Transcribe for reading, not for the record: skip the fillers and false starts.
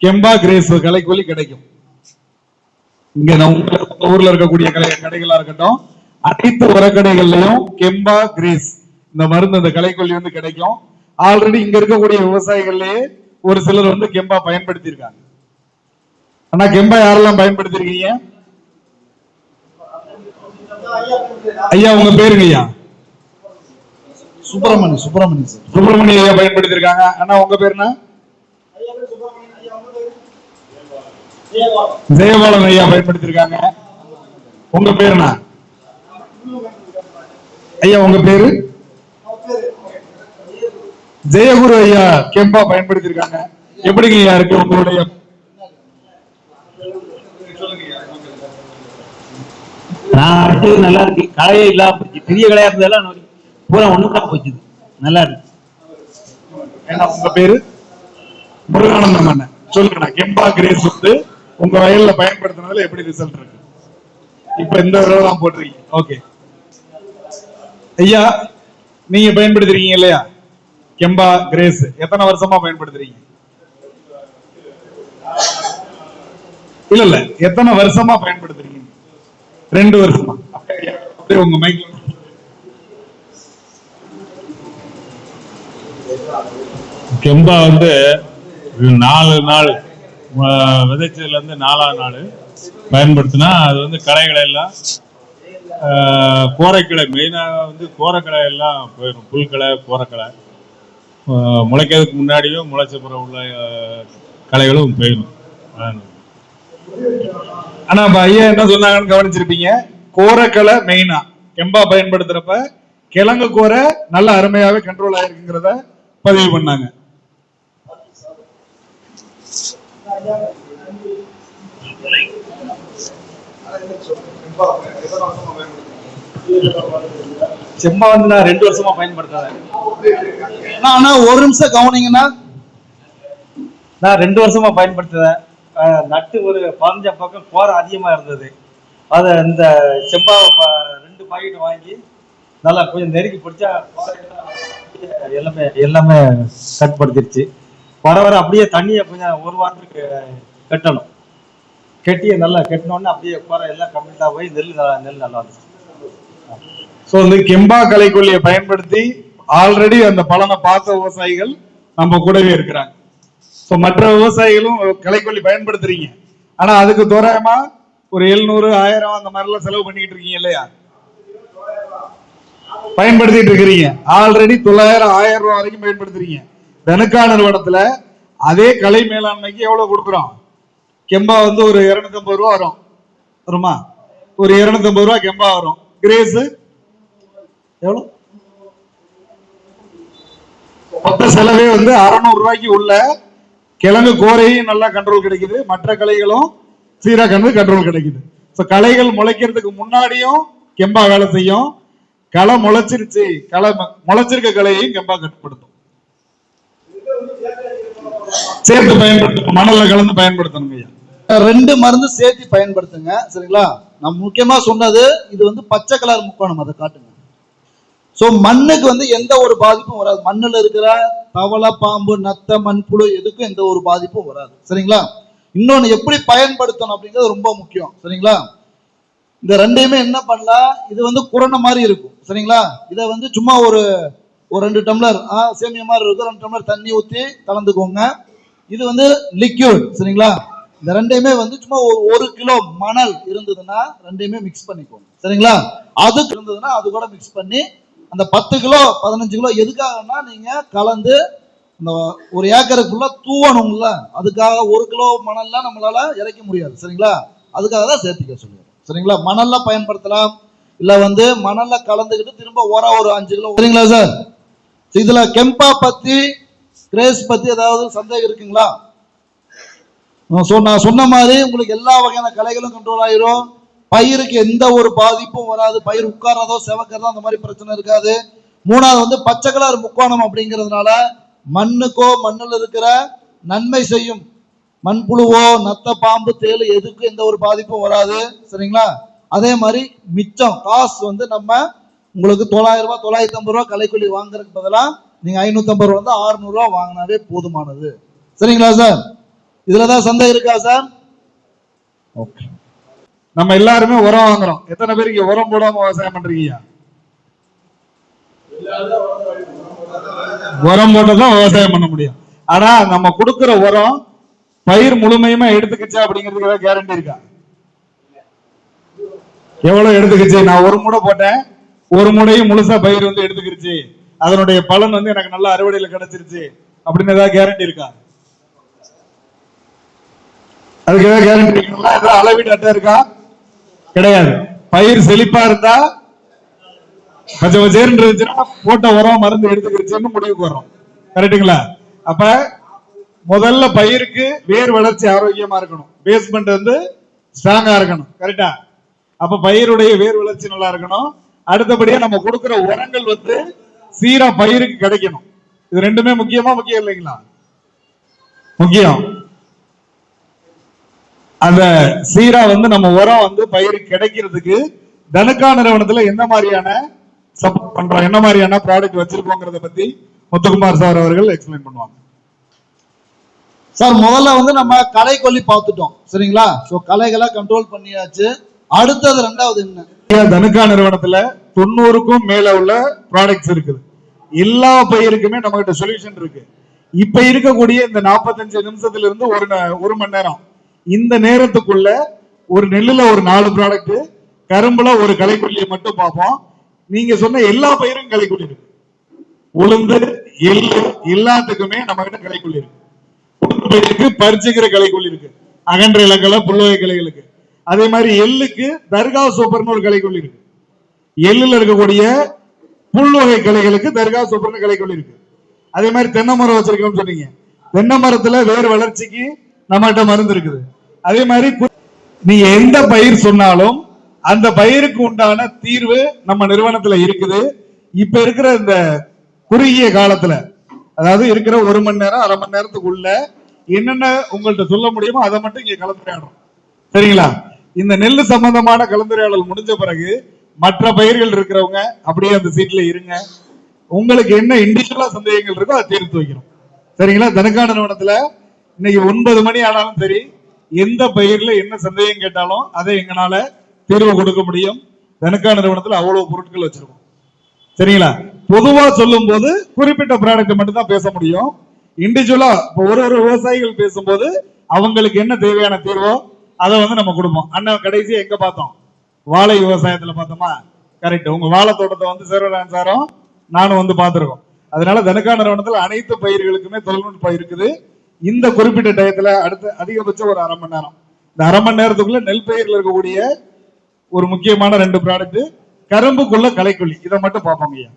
Kempa grace களைக்கொல்லி கிடைக்கும். இங்க நம்ம ஊர்ல இருக்கக்கூடிய கடைகளா இருக்கட்டும், அனைத்து உரக்கடைகள்லயும் கெம்பா கிரேஸ் இந்த மருந்து, அந்த களைக்கொல்லி வந்து கிடைக்கும். ஆல்ரெடி இங்க இருக்கக்கூடிய விவசாயிகள்லயே ஒரு சிலர் வந்து கெம்பா பயன்படுத்தி இருக்காங்க. ஆனா கெம்பா யாரெல்லாம் பயன்படுத்திருக்கீங்க? ஐயா உங்க பேருங்க? ஐயா சுப்பிரமணிய ஐயா பயன்படுத்தி இருக்காங்க. ஆனா உங்க பேர் என்ன? ஜெயபாலன் ஐயா பயன்படுத்தி இருக்காங்க. உங்க பேர் என்ன ஐயா? உங்க பேரு? ஜெயகுரு ஐயா கெம்பா பயன்படுத்தி இருக்காங்க. எப்படிங்க ஐயா இருக்கு உங்களுடைய? நல்லா இருக்கு. களையே இல்லாம போச்சு. பெரிய களையா இருந்ததெல்லாம் பூரா ஒண்ணுதான் போச்சு. நல்லா இருக்கு. உங்க பேரு? முருகானந்தம் அண்ணன். சொல்லுங்க, கெம்பா கிரேஸ் வந்து உங்க வயல்ல பயன்படுத்தினதுல எப்படி ரிசல்ட் இருக்கு? இப்ப இந்த தடவை தான் போட்டிருக்கீங்க. ஓகே ஐயா, நீங்க பயன்படுத்துறீங்க இல்லையா கெம்பா கிரேஸ்? எத்தனை வருஷமா பயன்படுத்துறீங்க? இல்ல எத்தனை வருஷமா பயன்படுத்துறீங்க? 2 வருஷமா. உங்க மைக் கெம்பா வந்து 4 நாள் விதைச்சதுல இருந்து 4ஆவது நாள் பயன்படுத்தினா அது வந்து களைகளை எல்லாம், கோரைக்கிளை மெயினாக வந்து கோரைக்கிளை எல்லாம் போயிடும். புல்களை, கோரைக்கிளை முளைக்கிறதுக்கு முன்னாடியும் முளைச்ச பிறகு உள்ள களைகளும் போயிடும். ஆனா ஐயா என்ன சொன்னாங்கன்னு கவனிச்சிருப்பீங்க. கோரைக்கிளை மெயினா கெம்பா பயன்படுத்துறப்ப கிழங்கு கோரை நல்ல அருமையாவே கண்ட்ரோல் ஆயிருக்குங்கிறத பதிவு பண்ணாங்க. செம்பா வந்து நான் 2 வருஷமா பயன்படுத்துறேன். ஆனா ஒரு நிமிஷம் கவனிங்கன்னா, நான் 2 வருஷமா பயன்படுத்துறேன். நட்டு ஒரு 15 பக்கம் கோரை அதிகமா இருந்தது. அதை இந்த செம்பாவை 2 பாக்கெட் வாங்கி நல்லா கொஞ்சம் நெருக்கி பிடிச்சா எல்லாமே கட்டுப்படுத்திருச்சு. வர அப்படியே தண்ணியை கொஞ்சம் 1 வாரத்துக்கு கட்டணும். கெட்டியை நல்லா கட்டினோடனே அப்படியே கோரை எல்லாம் கம்ப்ளீட்டா போய் நெல் நல்லா இருந்துச்சு. ஸோ இந்த கெம்பா களைக்கொல்லியை பயன்படுத்தி ஆல்ரெடி அந்த பலனை பார்த்த விவசாயிகள் நம்ம கூடவே இருக்கிறாங்க. ஸோ மற்ற விவசாயிகளும் களைக்கொல்லி பயன்படுத்துறீங்க. ஆனா அதுக்கு தோராயமா ஒரு 700, 1000 அந்த மாதிரிலாம் செலவு பண்ணிட்டு இருக்கீங்க இல்லையா? பயன்படுத்திட்டு இருக்கிறீங்க. ஆல்ரெடி 900, 1000 ரூபாய் வரைக்கும் பயன்படுத்துறீங்க. தனுக்கா நிறுவனத்துல அதே கலை மேலாண்மைக்கு எவ்வளவு கொடுக்குறோம்? கெம்பா வந்து ஒரு 250 ரூபா வரும். வருமா? ஒரு 250 ரூபா கெம்பா வரும். கிரேஸ் எவ்வளவு? மொத்த செலவே வந்து 600 ரூபாய்க்கு உள்ள கிழங்கு கோரையும் நல்லா கண்ட்ரோல் கிடைக்குது. மற்ற களைகளும் சீரா கண்ட்ரோல் கிடைக்குது. களைகள் முளைக்கிறதுக்கு முன்னாடியும் கெம்பா வேலை செய்யும். களை முளைச்சிருச்சு, முளைச்சிருக்க களையையும் கெம்பா கட்டுப்படுத்தும். சேர்த்து பயன்படுத்தும். மணல்ல கலந்து பயன்படுத்தணும். 2 மருந்து சேர்த்து பயன்படுத்துங்க. சரிங்களா? நான் முக்கியமா சொன்னது இது வந்து பச்சை கலர் முக்கோணம், அதை காட்டுங்க. சோ மண்ணுக்கு வந்து எந்த ஒரு பாதிப்பும் வராது. மண்ணுல இருக்கிற தவளை, பாம்பு, நத்தை, மண்புழு எதுக்கும் எந்த ஒரு பாதிப்பும் வராது. சரிங்களா? இன்னொன்னு எப்படி பயன்படுத்தணும் அப்படிங்கிறது ரொம்ப முக்கியம். சரிங்களா? இந்த 2யுமே என்ன பண்ணலாம், இது வந்து குரணை மாதிரி இருக்கும். சரிங்களா? இதை வந்து சும்மா ஒரு 2 டம்ளர் சேமியா மாதிரி இருக்கும், 2 டம்ளர் தண்ணி ஊற்றி கலந்துக்கோங்க. இது வந்து லிக்யூட். சரிங்களா? இந்த 2யுமே வந்து சும்மா 1 கிலோ மணல் இருந்ததுன்னா 2யுமே மிக்ஸ் பண்ணிக்கோங்க. சரிங்களா? அதுக்கு இருந்ததுன்னா அது கூட மிக்ஸ் பண்ணி அந்த 10 கிலோ 15 கிலோ எதுக்காகனா நீங்க கலந்து இந்த 1 ஏக்கருக்குள்ள தூவணும்ல, அதுக்காக 1 கிலோ மணல்லாம் நம்மளால இறக்க முடியாது. சரிங்களா? அதுக்காக தான் சேர்த்துக்க சொல்லுவோம். சரிங்களா? மணல்ல பயன்படுத்தலாம், இல்ல வந்து மணல்ல கலந்துக்கிட்டு திரும்ப ஒரு 5 கிலோ. சரிங்களா சார்? இதுல கெம்பா பத்தி, கிரேஸ் பத்தி ஏதாவது சந்தேகம் இருக்குங்களா? நான் சொன்ன மாதிரி உங்களுக்கு எல்லா வகையான களைகளும் கண்ட்ரோல் ஆயிரும். பயிருக்கு எந்த ஒரு பாதிப்பும் வராது. பயிர் உட்கார்றதோ செவக்கிறதோ அந்த மாதிரி பிரச்சனை இருக்காது. 3வது வந்து பச்சை கலர் முக்கோணம் அப்படிங்கிறதுனால மண்ணுக்கோ மண்ணில் இருக்கிற நன்மை செய்யும் மண்புழுவோ, நத்த, பாம்பு, தேளு எதுக்கும் எந்த ஒரு பாதிப்பும் வராது. சரிங்களா? அதே மாதிரி மிச்சம் காசு வந்து நம்ம உங்களுக்கு 900 ரூபாய் 950 ரூபாய் களைக்கொல்லி வாங்குறதுக்கு பதிலாக நீங்க 550 ரூபா வந்து 600 ரூபாய் வாங்கினாவே போதுமானது. சரிங்களா சார்? இதுலதான் சந்தேகம் இருக்கா சார்? ஓகே. நம்ம எல்லாருமே உரம் வாங்குறோம். எத்தனை பேருக்கு உரம் போடாம விவசாயம் பண்றீங்க? உரம் போட்டதான் விவசாயம் பண்ண முடியும். ஆனா நம்ம கொடுக்கிற உரம் பயிர் முழுமையுமா எடுத்துக்கிச்சா அப்படிங்கிறதுக்கு ஏதாவது கேரண்டி இருக்கா? எவ்வளவு எடுத்துக்கிச்சு? நான் ஒரு மூடை போட்டேன், ஒரு மூடையும் முழுசா பயிர் வந்து எடுத்துக்கிருச்சு, அதனுடைய பலன் வந்து எனக்கு நல்ல அறுவடையில கிடைச்சிருச்சு அப்படின்னு ஏதாவது கேரண்டி இருக்கா? அதுக்கு ஏதாவது கேரண்டி இருக்குங்களா? ஏதாவது அளவீடு அட்டை இருக்கா? கிடையாது. பயிர் செழிப்பா இருந்தா பச்சை பச்சேர்னு இருந்துச்சுன்னா போட்ட உரம் மருந்து எடுத்துக்கிருச்சுன்னு முடிவுக்கு வரும். கரெக்டுங்களா? அப்ப முதல்ல பயிருக்கு வேர் வளர்ச்சி ஆரோக்கியமா இருக்கணும், பேஸ்மெண்ட் வந்து ஸ்ட்ராங்கா இருக்கணும். கரெக்டா? அப்ப பயிருடைய வேர் வளர்ச்சி நல்லா இருக்கணும். அடுத்தபடியா நம்ம கொடுக்கிற உரங்கள் வந்து சீரா பயிருக்கு கிடைக்கணும். இது ரெண்டுமே முக்கியம் இல்லைங்களா? முக்கியம். அந்த சீரா வந்து நம்ம உரம் வந்து பயிருக்கு கிடைக்கிறதுக்கு தனுக்கா நிறுவனத்துல என்ன மாதிரியான சப்போர்ட் பண்றோம், என்ன மாதிரியான ப்ராடக்ட் வச்சிருக்கோங்கிறத பத்தி முத்துக்குமார் சார் அவர்கள் எக்ஸ்பிளைன் பண்ணுவாங்க. சார் முதல்ல வந்து நம்ம களை கொல்லி பார்த்துட்டோம், சரிங்களா? சோ களைகளை கண்ட்ரோல் பண்ணியாச்சு. அடுத்தது ரெண்டாவது என்ன? தனுக்கா நிறுவனத்துல 90க்கும் மேல உள்ள ப்ராடக்ட்ஸ் இருக்குது. எல்லா பயிருக்குமே நம்ம கிட்ட சொல்யூஷன் இருக்கு. இப்ப இருக்கக்கூடிய இந்த 45 நிமிஷத்துல இருந்து ஒரு மணி நேரம், இந்த நேரத்துக்குள்ள ஒரு நெல்லுல ஒரு 4 ப்ராடக்ட், கரும்புல ஒரு களைக்கொல்லியை மட்டும் பார்ப்போம். நீங்க சொன்ன எல்லா பயிரும் களைக்கொல்லி இருக்கு. உளுந்து, எள்ளு எல்லாத்துக்குமே நம்ம கிட்ட களைக்கொல்லி இருக்கு. உளுந்து பயிருக்கு பறிச்சுக்கிற களைக்கொல்லி இருக்கு, அகன்ற இலக்கல புல்வகை கிளைகளுக்கு. அதே மாதிரி எள்ளுக்கு தர்கா சூப்பர்னு ஒரு களைக்கொல்லி இருக்கு. எள்ளுல இருக்கக்கூடிய புல்வகை கிளைகளுக்கு தர்கா சூப்பர்னு களைக்கொல்லி இருக்கு. அதே மாதிரி தென்னை மரம் வச்சிருக்கோம்னு சொன்னீங்க, தென்னை மரத்துல வேர் வளர்ச்சிக்கு நம்மகிட்ட மருந்து இருக்குது. அதே மாதிரி நீங்க எந்த பயிர் சொன்னாலும் அந்த பயிருக்கு உண்டான தீர்வு நம்ம நிறுவனத்துல இருக்குது. இப்ப இருக்கிற இந்த குறுகிய காலத்துல, அதாவது இருக்கிற 1 மணி நேரம் 1/2 மணி நேரத்துக்குள்ள என்னென்ன உங்கள்கிட்ட சொல்ல முடியுமோ அதை மட்டும் இங்க கலந்துரையாடுறோம். சரிங்களா? இந்த நெல்லு சம்பந்தமான கலந்துரையாடல் முடிஞ்ச பிறகு மற்ற பயிர்கள் இருக்கிறவங்க அப்படியே அந்த சீட்ல இருங்க. உங்களுக்கு என்ன இண்டிவிஜுவலா சந்தேகங்கள் இருக்கோ அதை தீர்த்து வைக்கிறோம். சரிங்களா? தனுக்கா நிறுவனத்துல இன்னைக்கு 9 மணி ஆனாலும் சரி, எந்த பயிர்ல என்ன சந்தேகம் கேட்டாலும் அதை எங்களால தீர்வு கொடுக்க முடியும். தனுக்கா நிறுவனத்துல அவ்வளவு பொருட்கள் வச்சிருக்கோம். சரிங்களா? பொதுவா சொல்லும் போது குறிப்பிட்ட ப்ராடக்ட் மட்டும் தான் பேச முடியும். இண்டிவிஜுவலா ஒரு விவசாயிகள் பேசும்போது அவங்களுக்கு என்ன தேவையான தீர்வோ அதை வந்து நம்ம கொடுப்போம். அண்ணன் கடைசியா எங்க பார்த்தோம்? வாழை விவசாயத்துல பார்த்தோமா? கரெக்ட். உங்க வாழை தோட்டத்தை வந்து சேர்வரான் சாரும் நானும் வந்து பார்த்திருக்கோம். அதனால தனுக்கா நிறுவனத்துல அனைத்து பயிர்களுக்குமே தொழில்நுட்பம் இருக்குது. இந்த குறிப்பிட்ட டயத்துல அடுத்த அதிகபட்சம் ஒரு 1/2 மணி நேரம், இந்த 1/2 மணி நேரத்துக்குள்ள நெல் பயிர்ல இருக்கக்கூடிய ஒரு முக்கியமான 2 ப்ராடக்ட், கரும்புக்குள்ள களைக்கொல்லி, இதை மட்டும் பார்ப்போம் ஐயா.